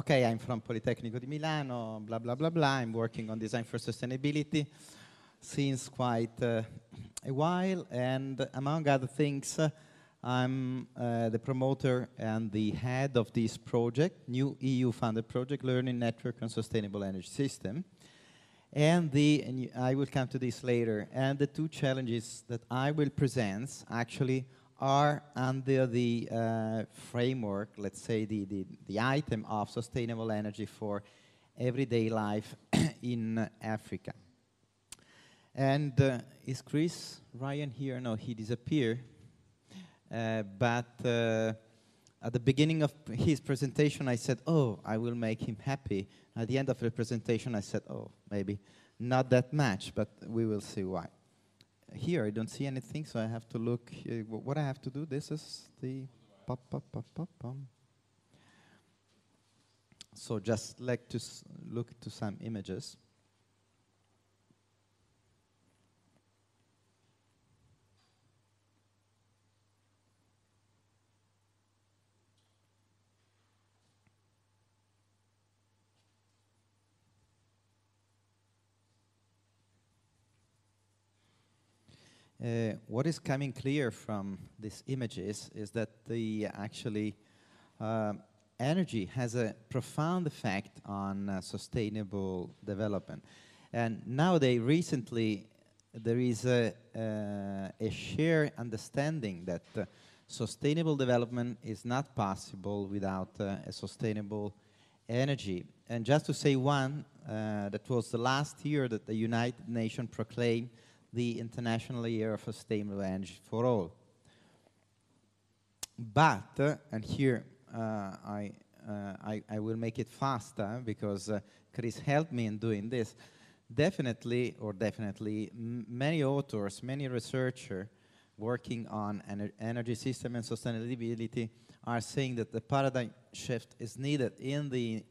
Okay, I'm from Politecnico di Milano, blah, blah, blah, blah. I'm working on design for sustainability since quite a while, and among other things, I'm the promoter and the head of this project, new EU-funded project, Learning Network on Sustainable Energy System. And I will come to this later, and the two challenges that I will present actually are under the framework, let's say the item of sustainable energy for everyday life in Africa. And is Chris Ryan here? No, he disappeared. But at the beginning of his presentation, I said, oh, I will make him happy. At the end of the presentation, I said, oh, maybe not that much, but we will see why. Here, I don't see anything, so I have to look. What I have to do, this is the pop. So just like to look to some images. What is coming clear from these images is that the energy has a profound effect on sustainable development. And nowadays, recently, there is a shared understanding that sustainable development is not possible without a sustainable energy. And just to say one, that was the last year that the United Nations proclaimed the International Year of Sustainable Energy for All. But, and here I will make it faster because Chris helped me in doing this, definitely, many authors, many researchers working on energy system and sustainability are saying that the paradigm shift is needed in the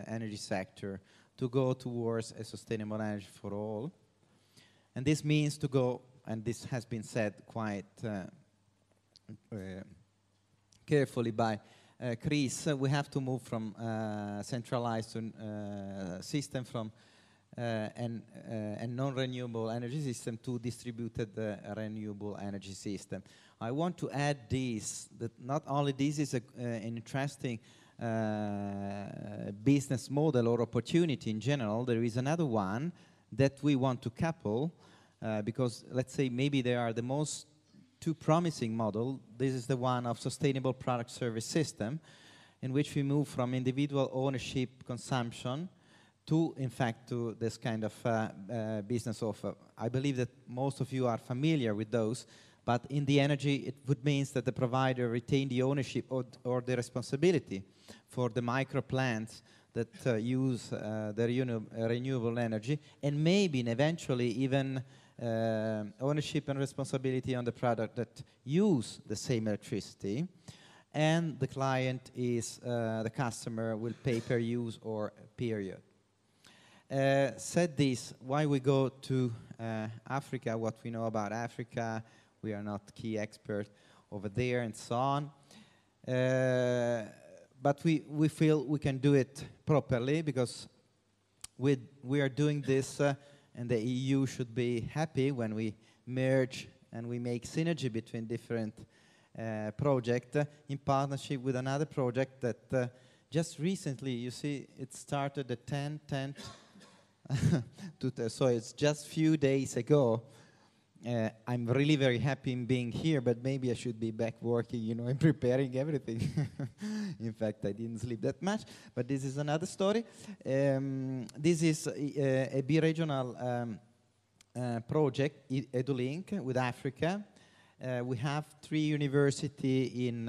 energy sector to go towards a sustainable energy for all. And this means to go, and this has been said quite carefully by Chris, we have to move from centralized system from and non-renewable energy system to distributed renewable energy system. I want to add this, that not only this is an interesting business model or opportunity in general, there is another one that we want to couple because let's say maybe they are the most two promising model. This is the one of sustainable product service system in which we move from individual ownership consumption to, in fact, to this kind of business offer. I believe that most of you are familiar with those, but in the energy it would mean that the provider retain the ownership or the responsibility for the micro plants that use the renewable energy, and maybe eventually even ownership and responsibility on the product that use the same electricity, and the client is, the customer will pay per use or period. Said this, why we go to Africa, what we know about Africa, we are not key expert over there and so on. But we feel we can do it properly because we are doing this and the EU should be happy when we merge and we make synergy between different projects in partnership with another project that just recently, you see, it started the 10th, so it's just few days ago. I'm really very happy in being here, but maybe I should be back working, you know, and preparing everything. In fact, I didn't sleep that much, but this is another story. This is a bi-regional project, EduLink, with Africa. We have 3 universities in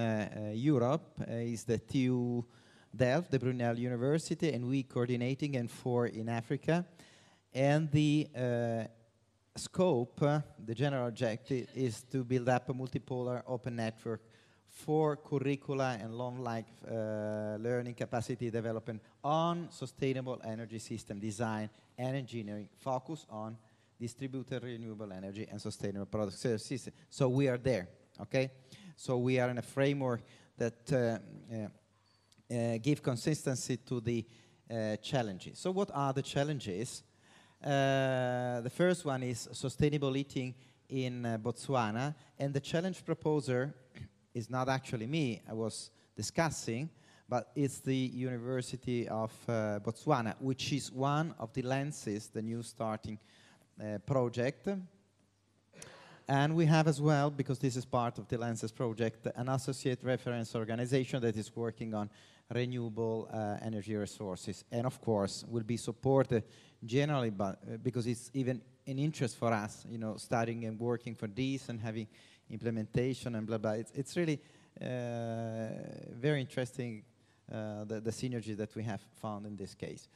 Europe. Is the TU Delft, the Brunel University, and we coordinating, and 4 in Africa. And the scope, the general objective, is to build up a multipolar open network for curricula and long-life learning capacity development on sustainable energy system design and engineering, focus on distributed renewable energy and sustainable product service system. So we are there, okay? So we are in a framework that give consistency to the challenges. So what are the challenges? The first one is sustainable eating in Botswana, and the challenge proposer is not actually me, I was discussing, but it's the University of Botswana, which is one of the lenses, the new starting project. And we have as well, because this is part of the Lenses project, an associate reference organization that is working on renewable energy resources. And of course, will be supported generally, but because it's even an interest for us, you know, studying and working for this and having implementation and blah, blah. It's really very interesting, the synergy that we have found in this case.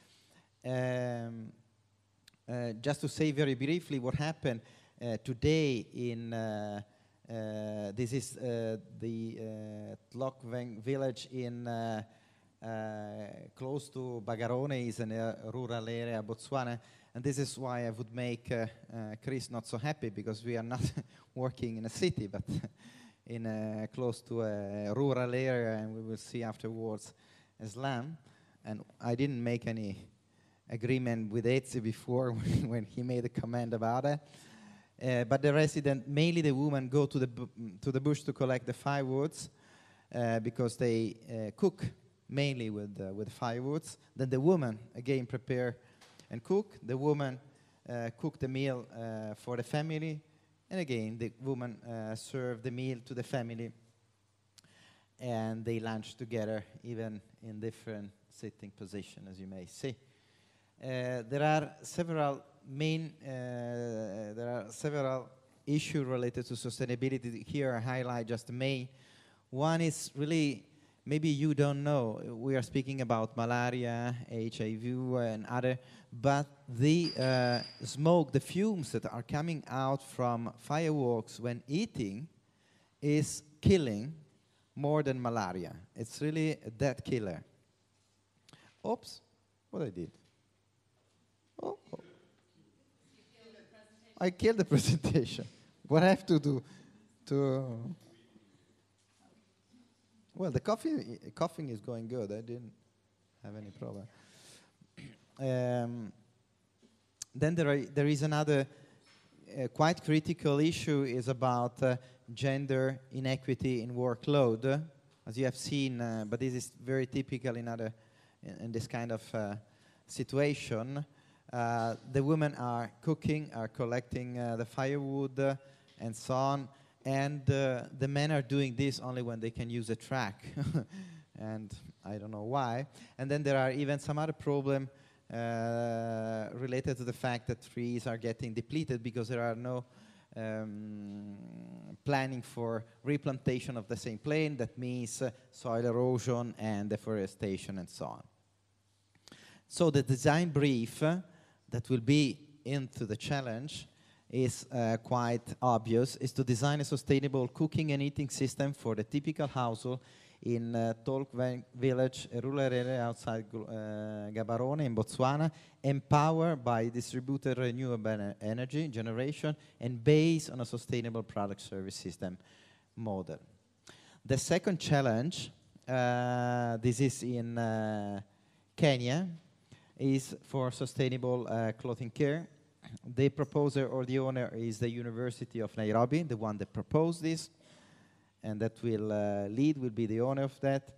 Just to say very briefly what happened today in, this is the Tlokveng village in close to Bagarone, is in a rural area, Botswana, and this is why I would make Chris not so happy, because we are not working in a city, but in close to a rural area, and we will see afterwards a slum. And I didn't make any agreement with Ezio before when he made a comment about it. But the resident, mainly the women, go to the bush to collect the firewoods because they cook mainly with firewoods. Then the woman again prepare and cook. The woman cook the meal for the family, and again the woman serve the meal to the family, and they lunch together, even in different sitting position, as you may see. There are several issues related to sustainability. Here I highlight just the main. One is really, maybe you don't know, we are speaking about malaria, HIV, and other, but the smoke, the fumes that are coming out from fireworks when eating is killing more than malaria. It's really a dead killer. Oops, what I did? Oh. I killed the presentation. What I have to do to... Well, the coughing is going good. I didn't have any problem. Then there is another quite critical issue, is about gender inequity in workload. As you have seen, but this is very typical in this kind of situation. The women are cooking, are collecting the firewood, and so on. And the men are doing this only when they can use a track. And I don't know why. And then there are even some other problem related to the fact that trees are getting depleted because there are no planning for replantation of the same plain. That means soil erosion and deforestation and so on. So the design brief that will be into the challenge is quite obvious, is to design a sustainable cooking and eating system for the typical household in Tlokveng village, a rural area outside Gaborone in Botswana, empowered by distributed renewable energy generation and based on a sustainable product service system model. The second challenge, this is in Kenya, is for sustainable clothing care. The proposer or the owner is the University of Nairobi, the one that proposed this, and that will will be the owner of that.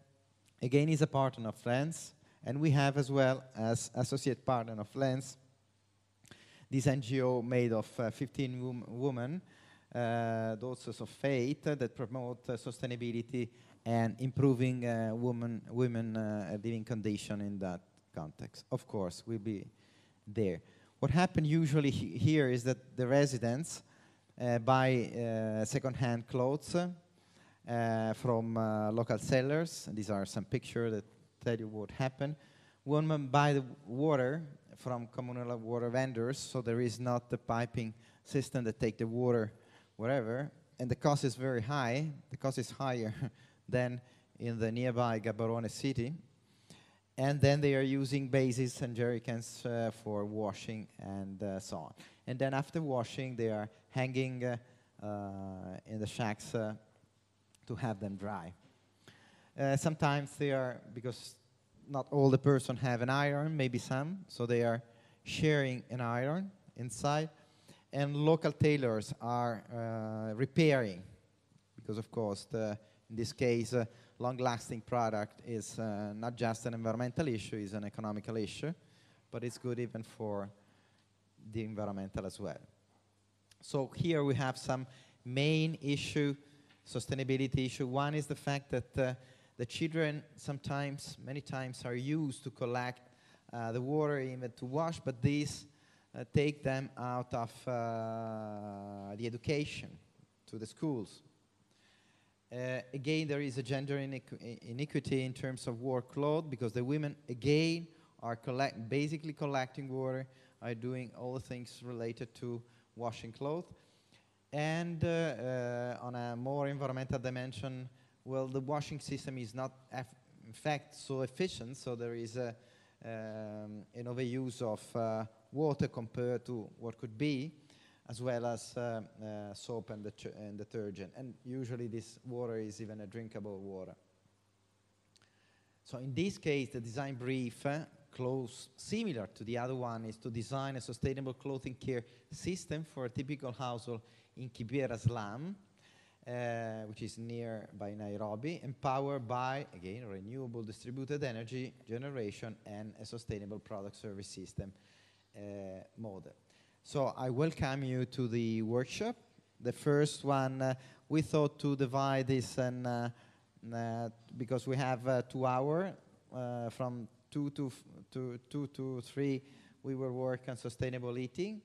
Again, is a partner of Lens, and we have as well as associate partner of Lens this NGO made of 15 women, daughters of faith, that promote sustainability and improving women living condition in that context. Of course, we'll be there. What happens usually here is that the residents buy second-hand clothes from local sellers. These are some pictures that tell you what happened. Women buy the water from communal water vendors, so there is not the piping system that take the water wherever, and the cost is very high. The cost is higher than in the nearby Gaborone city. And then they are using bases and jerrycans for washing and so on. And then after washing, they are hanging in the shacks to have them dry. Sometimes they are, because not all the person have an iron, maybe some, so they are sharing an iron inside. And local tailors are repairing, because of course, in this case, long-lasting product is not just an environmental issue, it's an economical issue, but it's good even for the environmental as well. So here we have some main issue, sustainability issue. One is the fact that the children sometimes, many times, are used to collect the water even to wash, but these take them out of the education to the schools. Again, there is a gender inequity in terms of workload, because the women, again, are basically collecting water, are doing all the things related to washing clothes. And on a more environmental dimension, well, the washing system is not, in fact, so efficient, so there is an overuse of water compared to what could be, as well as soap and detergent. And usually this water is even a drinkable water. So in this case, the design brief, close, similar to the other one, is to design a sustainable clothing care system for a typical household in Kibera slum, which is nearby Nairobi, empowered by, again, renewable distributed energy generation and a sustainable product service system model. So I welcome you to the workshop. The first one, we thought to divide this, and because we have 2 hours, from 2 to 3, we will work on sustainable eating,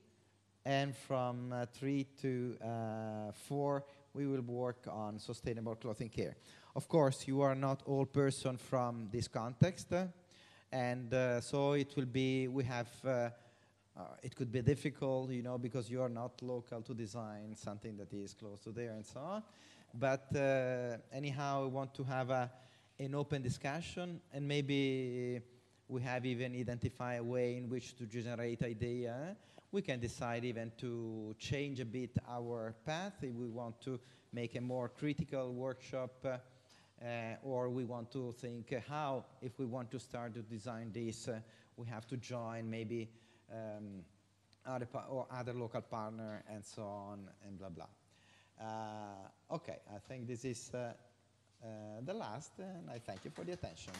and from 3 to 4, we will work on sustainable clothing care. Of course, you are not all person from this context, and so it will be, we have, it could be difficult, you know, because you are not local to design something that is close to there and so on. But anyhow, we want to have an open discussion, and maybe we have even identified a way in which to generate idea. We can decide even to change a bit our path if we want to make a more critical workshop, or we want to think how, if we want to start to design this, we have to join maybe other local partner and so on, and blah, blah. Okay, I think this is the last, and I thank you for the attention.